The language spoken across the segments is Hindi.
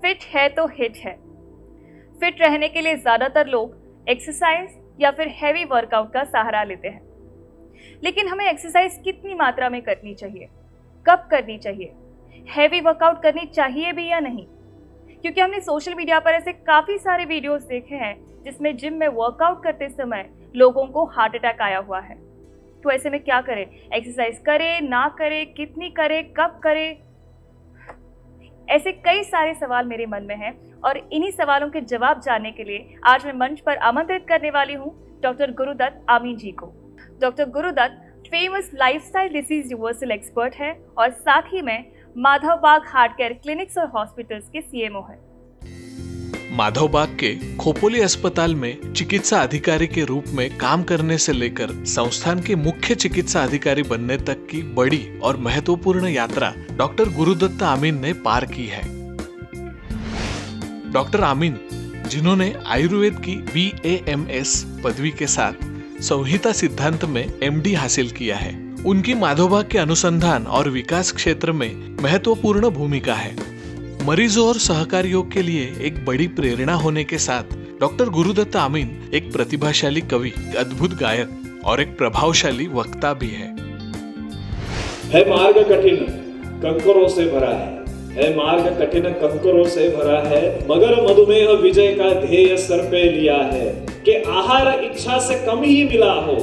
फिट है तो हिट है। फिट रहने के लिए ज़्यादातर लोग एक्सरसाइज या फिर हैवी वर्कआउट का सहारा लेते हैं, लेकिन हमें एक्सरसाइज कितनी मात्रा में करनी चाहिए, कब करनी चाहिए, हैवी वर्कआउट करनी चाहिए भी या नहीं? क्योंकि हमने सोशल मीडिया पर ऐसे काफ़ी सारे वीडियोस देखे हैं जिसमें जिम में वर्कआउट करते समय लोगों को हार्ट अटैक आया हुआ है। तो ऐसे में क्या करें? एक्सरसाइज करें, ना करें, कितनी करें, कब करें? ऐसे कई सारे सवाल मेरे मन में हैं और इन्हीं सवालों के जवाब जानने के लिए आज मैं मंच पर आमंत्रित करने वाली हूँ डॉक्टर गुरुदत्त आमीन जी को। Doctor Gurudatt famous lifestyle disease reversal expert है और साथ ही में माधवबाग हार्ट केयर क्लिनिक्स और हॉस्पिटल्स के सीएमओ है। माधवबाग के खोपोली अस्पताल में चिकित्सा अधिकारी के रूप में काम करने से लेकर संस्थान के मुख्य चिकित्सा अधिकारी बनने तक की बड़ी और महत्वपूर्ण यात्रा डॉक्टर गुरुदत्त आमीन ने पार की है। डॉक्टर आमीन, जिन्होंने आयुर्वेद की BAMS पदवी के साथ संहिता सिद्धांत में MD हासिल किया है, उनकी माधवबाग के अनुसंधान और विकास क्षेत्र में महत्वपूर्ण भूमिका है। मरीजों और सहकारियों के लिए एक बड़ी प्रेरणा होने के साथ डॉक्टर गुरुदत्त आमीन एक प्रतिभाशाली कवि, अद्भुत गायक और एक प्रभावशाली वक्ता भी है। मार्ग कठिन कंकरों से भरा है मार्ग कठिन कंकरों से भरा है, मगर मधुमेह विजय का ध्येय सर पे लिया है कि आहार इच्छा से कम ही मिला हो।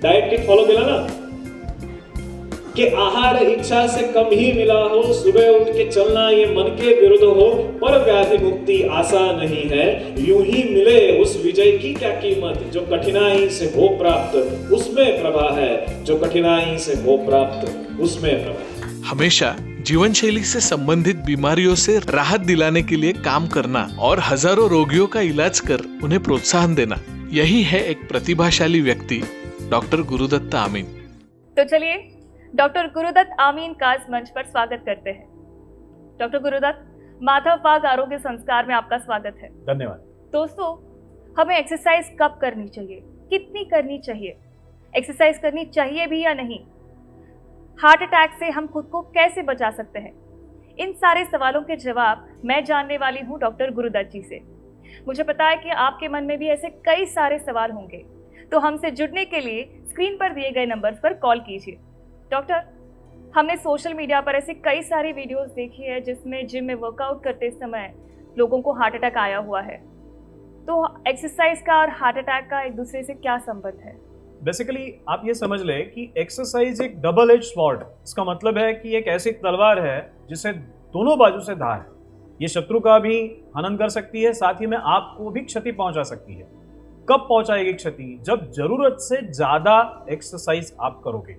डाइट किट फॉलो किया ना कि आहार इच्छा से कम ही मिला हो, सुबह उठ के चलना ये मन के विरुद्ध हो, पर व्याधि मुक्ति आसान नहीं है, यूं ही मिले उस विजय की क्या कीमत, जो कठिनाई से हो प्राप्त उसमें प्रभा है, जो कठिनाई से हो प्राप्त उसमें प्रभा। हमेशा जीवन शैली से संबंधित बीमारियों से राहत दिलाने के लिए काम करना और हजारों रोगियों का इलाज कर उन्हें प्रोत्साहन देना, यही है एक प्रतिभाशाली व्यक्ति डॉक्टर गुरुदत्त आमीन। तो चलिए डॉक्टर गुरुदत्त आमीन का इस मंच पर स्वागत करते हैं। डॉक्टर गुरुदत्त, माधवबाग आरोग्य संस्कार में आपका स्वागत है। धन्यवाद। दोस्तों, हमें एक्सरसाइज कब करनी चाहिए, कितनी करनी चाहिए, एक्सरसाइज करनी चाहिए भी या नहीं, हार्ट अटैक से हम खुद को कैसे बचा सकते हैं, इन सारे सवालों के जवाब मैं जानने वाली हूँ डॉक्टर गुरुदत्त जी से। मुझे पता है कि आपके मन में भी ऐसे कई सारे सवाल होंगे, तो हमसे जुड़ने के लिए स्क्रीन पर दिए गए नंबर्स पर कॉल कीजिए। डॉक्टर, हमने सोशल मीडिया पर ऐसे कई सारी वीडियोस देखी है जिसमें जिम में वर्कआउट करते समय लोगों को हार्ट अटैक आया हुआ है। तो एक्सरसाइज का और हार्ट अटैक का एक दूसरे से क्या संबंध है? बेसिकली आप ये समझ लें कि एक्सरसाइज एक डबल एज स्वॉर्ड, इसका मतलब है कि एक ऐसी तलवार है जिसे दोनों बाजू से धार है। ये शत्रु का भी हनन कर सकती है, साथ ही में आपको भी क्षति पहुंचा सकती है। कब पहुंचाएगी क्षति? जब जरूरत से ज्यादा एक्सरसाइज आप करोगे।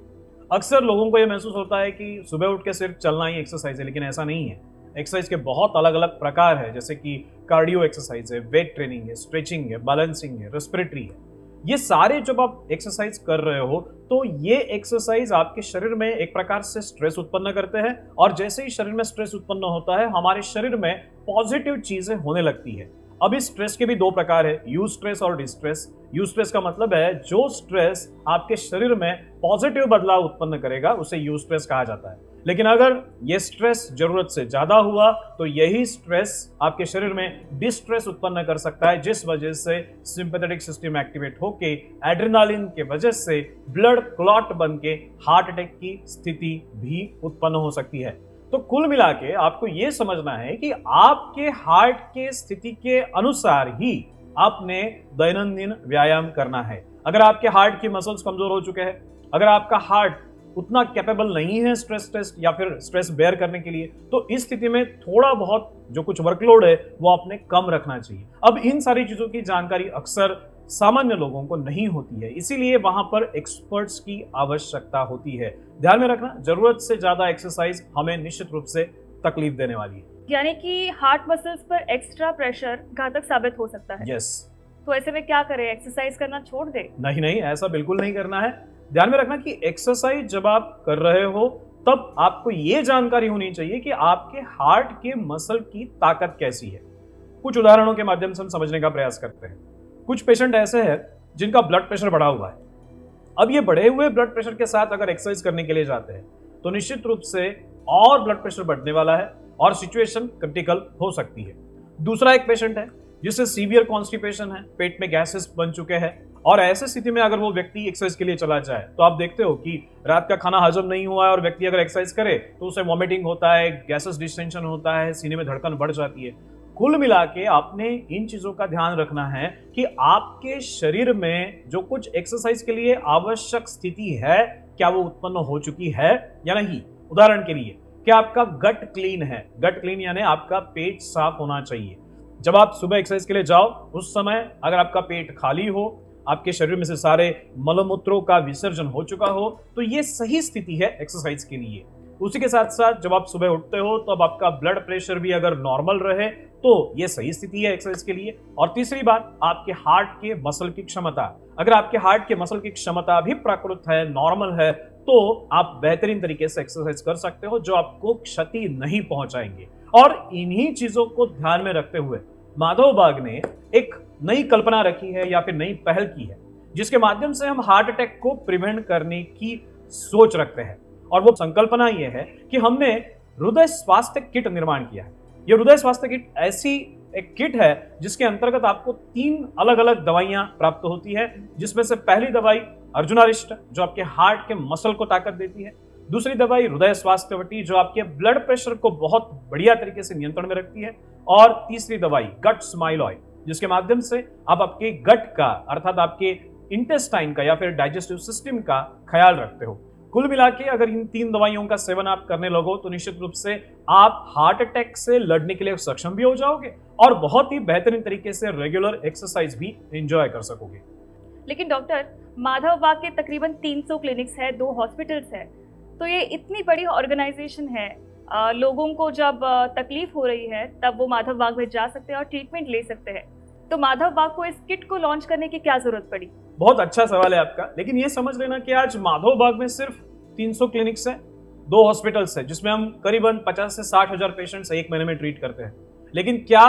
अक्सर लोगों को यह महसूस होता है कि सुबह उठ के सिर्फ चलना ही एक्सरसाइज है, लेकिन ऐसा नहीं है। एक्सरसाइज के बहुत अलग अलग प्रकार है, जैसे कि कार्डियो एक्सरसाइज है, वेट ट्रेनिंग है, स्ट्रेचिंग है, बैलेंसिंग है, रेस्पिरेटरी है। ये सारे जब आप एक्सरसाइज कर रहे हो तो ये एक्सरसाइज आपके शरीर में एक प्रकार से स्ट्रेस उत्पन्न करते हैं, और जैसे ही शरीर में स्ट्रेस उत्पन्न होता है हमारे शरीर में पॉजिटिव चीजें होने लगती है। अब इस स्ट्रेस के भी दो प्रकार है, यू स्ट्रेस और डिस्ट्रेस। यू स्ट्रेस का मतलब है जो स्ट्रेस आपके शरीर में पॉजिटिव बदलाव उत्पन्न करेगा उसे यू स्ट्रेस कहा जाता है। लेकिन अगर ये स्ट्रेस जरूरत से ज्यादा हुआ तो यही स्ट्रेस आपके शरीर में डिस्ट्रेस उत्पन्न कर सकता है, जिस वजह से सिंपैथेटिक सिस्टम एक्टिवेट होके एड्रेनालिन के वजह से ब्लड क्लॉट बन के हार्ट अटैक की स्थिति भी उत्पन्न हो सकती है। तो कुल मिला के आपको ये समझना है कि आपके हार्ट के स्थिति के अनुसार ही आपने दैनंदिन व्यायाम करना है। अगर आपके हार्ट की मसल्स कमजोर हो चुके हैं, अगर आपका हार्ट उतना कैपेबल नहीं है स्ट्रेस टेस्ट या फिर स्ट्रेस बेयर करने के लिए, तो इस स्थिति में थोड़ा बहुत जो कुछ वर्कलोड है वो आपने कम रखना चाहिए। अब इन सारी चीजों की जानकारी अक्सर सामान्य लोगों को नहीं होती है, इसीलिए वहां पर एक्सपर्ट्स की आवश्यकता होती है। ध्यान में रखना, जरूरत से ज्यादा एक्सरसाइज हमें निश्चित रूप से तकलीफ देने वाली है। यानी कि हार्ट मसल्स पर एक्स्ट्रा प्रेशर घातक साबित हो सकता है। यस। तो ऐसे में क्या करें? एक्सरसाइज करना छोड़ दे? नहीं, ऐसा बिल्कुल नहीं करना है। ध्यान में रखना कि एक्सरसाइज जब आप कर रहे हो तब आपको ये जानकारी होनी चाहिए कि आपके हार्ट के मसल की ताकत कैसी है। कुछ उदाहरणों के माध्यम से हम समझने का प्रयास करते हैं। कुछ पेशेंट ऐसे हैं जिनका ब्लड प्रेशर बढ़ा हुआ है। अब ये बढ़े हुए ब्लड प्रेशर के साथ अगर एक्सरसाइज करने के लिए जाते हैं तो निश्चित रूप से और ब्लड प्रेशर बढ़ने वाला है, और सिचुएशन क्रिटिकल हो सकती है। दूसरा एक पेशेंट है जिससे सीवियर कॉन्स्टिपेशन है, पेट में गैसेस बन चुके हैं, और ऐसे स्थिति में अगर वो व्यक्ति एक्सरसाइज के लिए चला जाए तो आप देखते हो कि रात का खाना हजम नहीं हुआ है और व्यक्ति अगर एक्सरसाइज करे तो उसे वॉमिटिंग होता है, गैसेस डिस्टेंशन होता है, सीने में धड़कन बढ़ जाती है। कुल मिला के आपने इन चीजों का ध्यान रखना है कि आपके शरीर में जो कुछ एक्सरसाइज के लिए आवश्यक स्थिति है क्या वो उत्पन्न हो चुकी है या नहीं। उदाहरण के लिए, क्या आपका गट क्लीन है? गट क्लीन यानी आपका पेट साफ होना चाहिए। जब आप सुबह एक्सरसाइज के लिए जाओ उस समय अगर आपका पेट खाली हो, आपके शरीर में से सारे मलमूत्रों का विसर्जन हो चुका हो, तो ये सही स्थिति है एक्सरसाइज के लिए। उसी के साथ साथ जब आप सुबह उठते हो तो अब आपका ब्लड प्रेशर भी अगर नॉर्मल रहे तो ये सही स्थिति है एक्सरसाइज के लिए। और तीसरी बात, आपके हार्ट के मसल की क्षमता, अगर आपके हार्ट के मसल की क्षमता भी प्राकृत है, नॉर्मल है, तो आप बेहतरीन तरीके से एक्सरसाइज कर सकते हो जो आपको क्षति नहीं पहुंचाएंगे। और इन्हीं चीजों को ध्यान में रखते हुए माधव बाग ने एक नई कल्पना रखी है या फिर नई पहल की है जिसके माध्यम से हम हार्ट अटैक को प्रिवेंट करने की सोच रखते हैं। और वो संकल्पना ये है कि हमने हृदय स्वास्थ्य किट निर्माण किया है। ये हृदय स्वास्थ्य किट ऐसी एक किट है जिसके अंतर्गत आपको 3 अलग अलग दवाइयां प्राप्त होती है, जिसमें से पहली दवाई अर्जुनारिष्ट जो आपके हार्ट के मसल को ताकत देती है, दूसरी दवाई हृदय स्वास्थ्यवटी जो आपके ब्लड प्रेशर को बहुत बढ़िया तरीके से नियंत्रण में रखती है, और तीसरी दवाई गट स्माइल ऑयल जिसके माध्यम से आप आपके गट का अर्थात आपके इंटेस्टाइन का या फिर डाइजेस्टिव सिस्टम का ख्याल रखते हो। कुल मिला के अगर इन 3 दवाइयों का सेवन आप करने लगो तो निश्चित रूप से आप हार्ट अटैक से लड़ने के लिए सक्षम भी हो जाओगे और बहुत ही बेहतरीन तरीके से रेगुलर एक्सरसाइज भी एंजॉय कर सकोगे। लेकिन डॉक्टर, माधव बाग के तकरीबन 300 क्लिनिक्स है, 2 हॉस्पिटल्स है, तो ये इतनी बड़ी ऑर्गेनाइजेशन है, लोगों को जब तकलीफ हो रही है तब वो माधव बाग में जा सकते हैं और ट्रीटमेंट ले सकते हैं। तो माधव बाग को इस किट को लॉन्च करने की क्या जरूरत पड़ी? बहुत अच्छा सवाल है आपका, लेकिन ये समझ लेना कि आज माधव बाग में सिर्फ 300 क्लिनिक्स हैं, 2 हॉस्पिटल्स हैं जिसमें हम करीबन 50 से 60 हजार पेशेंट्स एक महीने में ट्रीट करते हैं। लेकिन क्या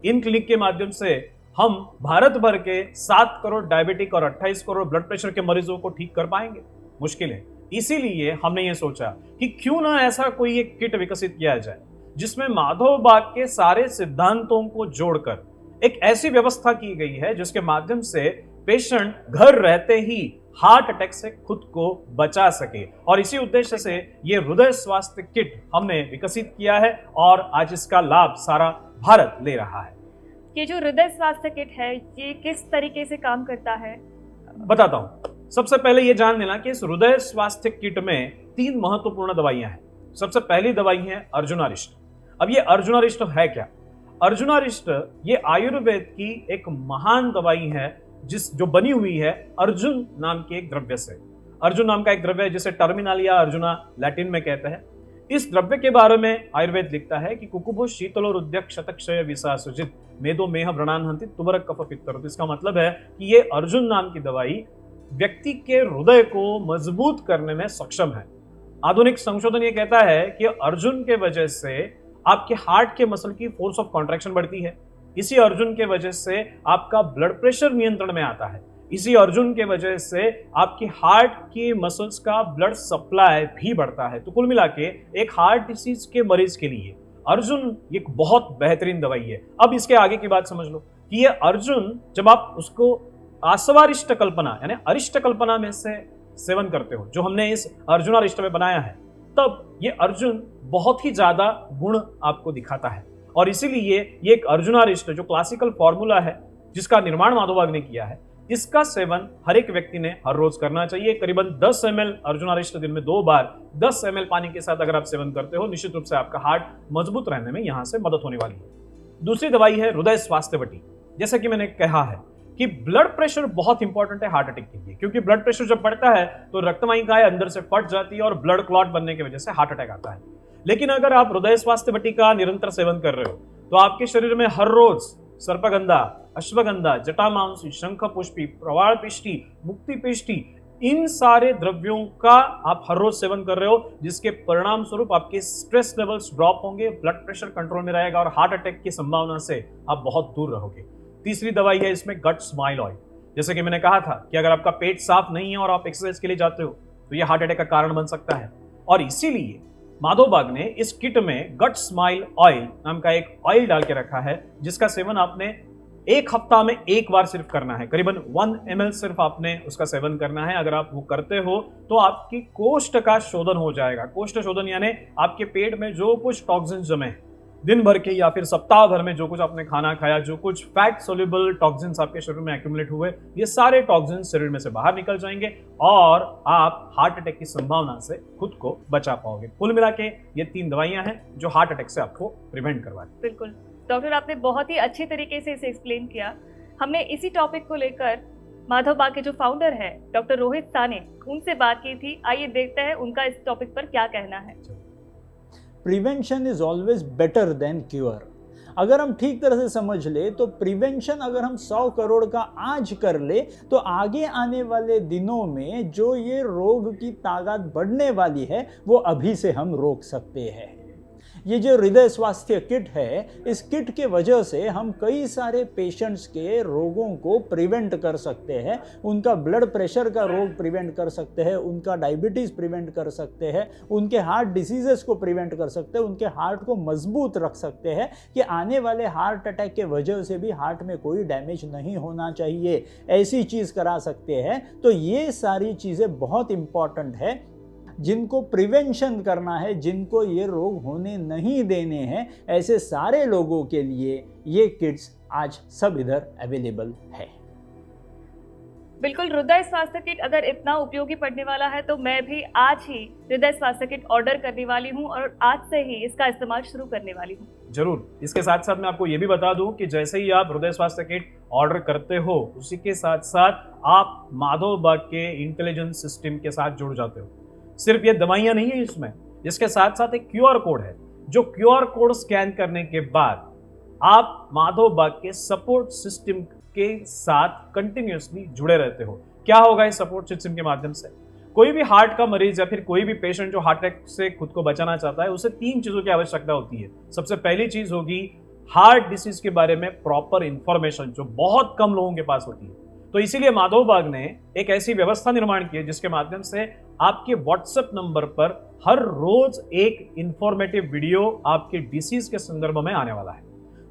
इन क्लिनिक के माध्यम से हम भारत भर के 7 करोड़ डायबिटिक और 28 करोड़ ब्लड प्रेशर के मरीजों को ठीक कर पाएंगे? मुश्किल है। इसीलिए हमने ये सोचा कि क्यों ना ऐसा कोई एक किट विकसित किया जाए जिसमें माधव बाग के सारे सिद्धांतों को जोड़कर एक ऐसी व्यवस्था की गई है जिसके माध्यम से पेशेंट घर रहते ही हार्ट अटैक से खुद को बचा सके। और इसी उद्देश्य से ये हृदय स्वास्थ्य किट हमने विकसित किया है और आज इसका लाभ सारा भारत ले रहा है। ये जो हृदय स्वास्थ्य किट है ये किस तरीके से काम करता है? बताता हूं। सबसे पहले ये जान लेना कि इस हृदय स्वास्थ्य किट में 3 महत्वपूर्ण दवाइयां हैं। सबसे पहली दवाई है अर्जुनारिष्ट। अब ये अर्जुनारिष्ट है क्या? अर्जुनारिष्ट ये आयुर्वेद की एक महान दवाई है जो बनी हुई है अर्जुन नाम के एक द्रव्य से। अर्जुन नाम का एक द्रव्य है जिसे टर्मिनालिया अर्जुना लैटिन में कहते हैं। इस द्रव्य के बारे में आयुर्वेद लिखता है कि कुकुभो शीतलोरुद्य क्षतक्षय विषा सुजित मेदो मेह व्रणान हंति तुबरक कफ पित्तर। इसका मतलब है कि ये अर्जुन नाम की दवाई व्यक्ति के हृदय को मजबूत करने में सक्षम है। आधुनिक संशोधन ये कहता है कि अर्जुन के वजह से आपके हार्ट के मसल की फोर्स ऑफ कॉन्ट्रैक्शन बढ़ती है। इसी अर्जुन के वजह से आपका ब्लड प्रेशर नियंत्रण में आता है। इसी अर्जुन के वजह से आपके हार्ट के मसल्स का ब्लड सप्लाई भी बढ़ता है। तो कुल मिला के एक हार्ट डिसीज के मरीज के लिए अर्जुन एक बहुत बेहतरीन दवाई है। अब इसके आगे की बात समझ लो कि ये अर्जुन जब आप उसको आसवारिष्ट कल्पना यानी अरिष्ट कल्पना में से सेवन करते हो जो हमने इस अर्जुनारिष्ट में बनाया है, तब ये अर्जुन बहुत ही ज्यादा गुण आपको दिखाता है। और इसीलिए ये एक अर्जुनारिष्ट जो क्लासिकल फॉर्मूला है जिसका निर्माण माधव बाग ने किया है, इसका सेवन हर एक व्यक्ति ने हर रोज करना चाहिए। करीबन 10 ml अर्जुनारिष्ट दिन में 2 बार 10 ml पानी के साथ अगर आप सेवन करते हो, निश्चित रूप से आपका हार्ट मजबूत रहने में यहां से मदद होने वाली है। दूसरी दवाई है हृदय स्वास्थ्यवटी। जैसा कि मैंने कहा है कि ब्लड प्रेशर बहुत इंपॉर्टेंट है हार्ट अटैक के लिए, क्योंकि ब्लड प्रेशर जब बढ़ता है तो रक्तवाहिकाएं अंदर से फट जाती है और ब्लड क्लॉट बनने की वजह से हार्ट अटैक आता है। लेकिन अगर आप हृदय स्वास्थ्यवटी का निरंतर सेवन कर रहे हो तो आपके शरीर में हर रोज सर्पगंधा, अश्वगंधा, जटामांसी, शंख पुष्पी, प्रवाल पिष्टी, मुक्ति पिष्टी, इन सारे द्रव्यों का आप हर रोज सेवन कर रहे हो, जिसके परिणाम स्वरूप आपके स्ट्रेस लेवल्स ड्रॉप होंगे, ब्लड प्रेशर कंट्रोल में रहेगा और हार्ट अटैक की संभावना से आप बहुत दूर रहोगे। तीसरी दवाई है इसमें गट स्माइल ऑयल। जैसे कि मैंने कहा था कि अगर आपका पेट साफ नहीं है और आप एक्सरसाइज के लिए जाते हो तो यह हार्ट अटैक का कारण बन सकता है। और इसीलिए माधव बाग ने इस किट में गट स्माइल ऑयल नाम का एक ऑयल डाल के रखा है, जिसका सेवन आपने एक हफ्ता में एक बार सिर्फ करना है। करीबन 1 ml सिर्फ आपने उसका सेवन करना है। अगर आप वो करते हो तो आपकी कोष्ठ का शोधन हो जाएगा। कोष्ठ शोधन यानी आपके पेट में जो कुछ टॉक्सिन जमे हैं दिन भर के या फिर सप्ताह भर में, जो कुछ आपने खाना खाया, जो कुछ फैट सोल्यूबल टॉक्सिन्स आपके शरीर में एक्यूमुलेट हुए, ये सारे टॉक्सिन्स शरीर में से बाहर निकल जाएंगे और आप हार्ट अटैक की संभावना से खुद को बचा पाओगे। कुल मिला के ये 3 दवाइयां हैं जो हार्ट अटैक से आपको प्रिवेंट करवाएंगे। बिल्कुल डॉक्टर, आपने बहुत ही अच्छी तरीके से इसे एक्सप्लेन किया। हमने इसी टॉपिक को लेकर माधव बाग के जो फाउंडर है डॉक्टर रोहित साने, उनसे बात की थी। आइए देखते हैं उनका इस टॉपिक पर क्या कहना है। Prevention is always better than cure. अगर हम ठीक तरह से समझ ले तो प्रिवेंशन अगर हम 100 करोड़ का आज कर ले तो आगे आने वाले दिनों में जो ये रोग की ताकत बढ़ने वाली है वो अभी से हम रोक सकते हैं। ये जो हृदय स्वास्थ्य किट है, इस किट के वजह से हम कई सारे पेशेंट्स के रोगों को प्रिवेंट कर सकते हैं। उनका ब्लड प्रेशर का रोग प्रिवेंट कर सकते हैं, उनका डायबिटीज़ प्रिवेंट कर सकते हैं, उनके हार्ट डिसीजेस को प्रिवेंट कर सकते हैं, उनके हार्ट को मजबूत रख सकते हैं कि आने वाले हार्ट अटैक के वजह से भी हार्ट में कोई डैमेज नहीं होना चाहिए, ऐसी चीज़ करा सकते हैं। तो ये सारी चीज़ें बहुत इम्पॉर्टेंट है। जिनको प्रिवेंशन करना है, जिनको ये रोग होने नहीं देने हैं, ऐसे सारे लोगों के लिए ये किट्स आज सब इधर अवेलेबल है। बिल्कुल, हृदय स्वास्थ्य किट अगर इतना उपयोगी पड़ने वाला है तो मैं भी आज ही हृदय स्वास्थ्य किट ऑर्डर करने वाली हूं और आज से ही इसका इस्तेमाल शुरू करने वाली हूं। जरूर। इसके साथ साथ मैं आपको ये भी बता दूं कि जैसे ही आप हृदय स्वास्थ्य किट ऑर्डर करते हो, उसी के साथ साथ आप माधव बाग के इंटेलिजेंस सिस्टम के साथ जुड़ जाते हो। सिर्फ ये दवाइयां नहीं है इसमें, इसके साथ साथ एक QR कोड है, जो QR कोड स्कैन करने के बाद आप माधव बाग के सपोर्ट सिस्टम के साथ कंटिन्यूअसली जुड़े रहते हो। क्या होगा इस सपोर्ट सिस्टम के माध्यम से? कोई भी हार्ट का मरीज या फिर कोई भी पेशेंट जो हार्ट अटैक से खुद को बचाना चाहता है, उसे 3 चीजों की आवश्यकता होती है। सबसे पहली चीज होगी हार्ट डिसीज के बारे में प्रॉपर इंफॉर्मेशन, जो बहुत कम लोगों के पास होती है। तो इसीलिए माधव बाग ने एक ऐसी व्यवस्था निर्माण की है जिसके माध्यम से आपके व्हाट्सएप नंबर पर हर रोज एक इंफॉर्मेटिव वीडियो आपके डिसीज के संदर्भ में आने वाला है।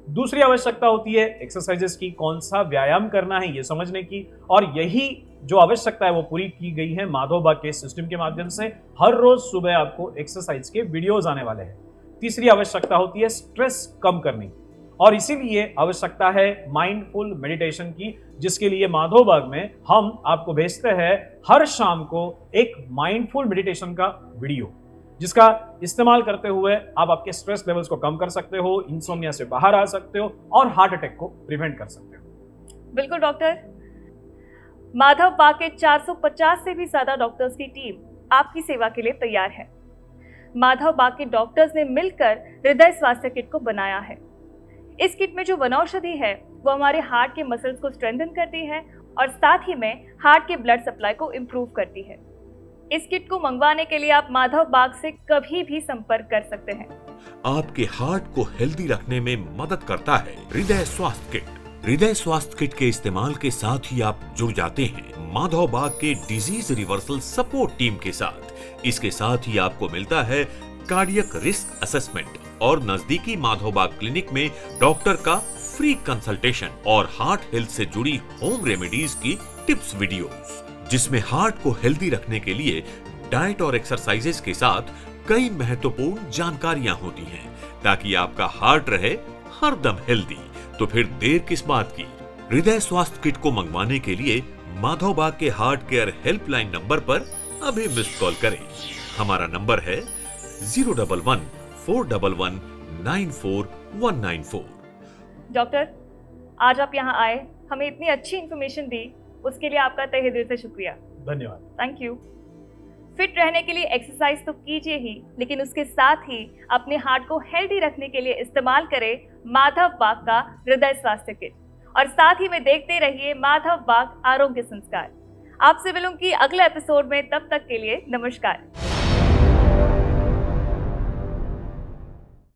दूसरी आवश्यकता होती है एक्सरसाइजेस की, कौन सा व्यायाम करना है ये समझने की, और यही जो आवश्यकता है वो पूरी की गई है माधव बाग के सिस्टम के माध्यम से। हर रोज सुबह आपको एक्सरसाइज के वीडियोज आने वाले हैं। तीसरी आवश्यकता होती है स्ट्रेस कम करने की, और इसीलिए आवश्यकता है माइंडफुल मेडिटेशन की, जिसके लिए माधव बाग में हम आपको भेजते हैं हर शाम को एक माइंडफुल मेडिटेशन का वीडियो, जिसका इस्तेमाल करते हुए आप आपके स्ट्रेस लेवल्स को कम कर सकते हो, इंसोम्निया से बाहर आ सकते हो और हार्ट अटैक को प्रिवेंट कर सकते हो। बिल्कुल डॉक्टर, माधव बाग के 450 से भी ज्यादा डॉक्टर्स की टीम आपकी सेवा के लिए तैयार है। माधव बाग के डॉक्टर्स ने मिलकर हृदय स्वास्थ्य किट को बनाया है। इस किट में जो वनौषधि है वो हमारे हार्ट के मसल्स को स्ट्रेंथन करती है और साथ ही में हार्ट के ब्लड सप्लाई को इम्प्रूव करती है। इस किट को मंगवाने के लिए आप माधव बाग से कभी भी संपर्क कर सकते हैं। आपके हार्ट को हेल्दी रखने में मदद करता है हृदय स्वास्थ्य किट। हृदय स्वास्थ्य किट के इस्तेमाल के साथ ही आप जुड़ जाते हैं माधव बाग के डिजीज रिवर्सल सपोर्ट टीम के साथ। इसके साथ ही आपको मिलता है कार्डियक रिस्क असेसमेंट और नजदीकी माधव बाग क्लिनिक में डॉक्टर का फ्री कंसल्टेशन और हार्ट हेल्थ से जुड़ी होम रेमेडीज की टिप्स वीडियोस, जिसमें हार्ट को हेल्दी रखने के लिए डाइट और एक्सरसाइजेस के साथ कई महत्वपूर्ण जानकारियां होती हैं, ताकि आपका हार्ट रहे हरदम हेल्दी। तो फिर देर किस बात की? हृदय स्वास्थ्य किट को मंगवाने के लिए माधव बाग के हार्ट केयर हेल्पलाइन नंबर पर अभी मिस्ड कॉल करें। हमारा नंबर है 011-411-94194। डॉक्टर, आज आप यहाँ आए, हमें इतनी अच्छी इन्फॉर्मेशन दी, उसके लिए आपका तहे दिल से शुक्रिया। धन्यवाद। Thank you. फिट रहने के लिए एक्सरसाइज तो कीजिए ही, लेकिन उसके साथ ही अपने हार्ट को हेल्दी रखने के लिए इस्तेमाल करें माधव बाग का हृदय स्वास्थ्य किट, और साथ ही में देखते रहिए माधव बाग आरोग्य संस्कार। आपसे मिलूंगी अगले एपिसोड में, तब तक के लिए नमस्कार।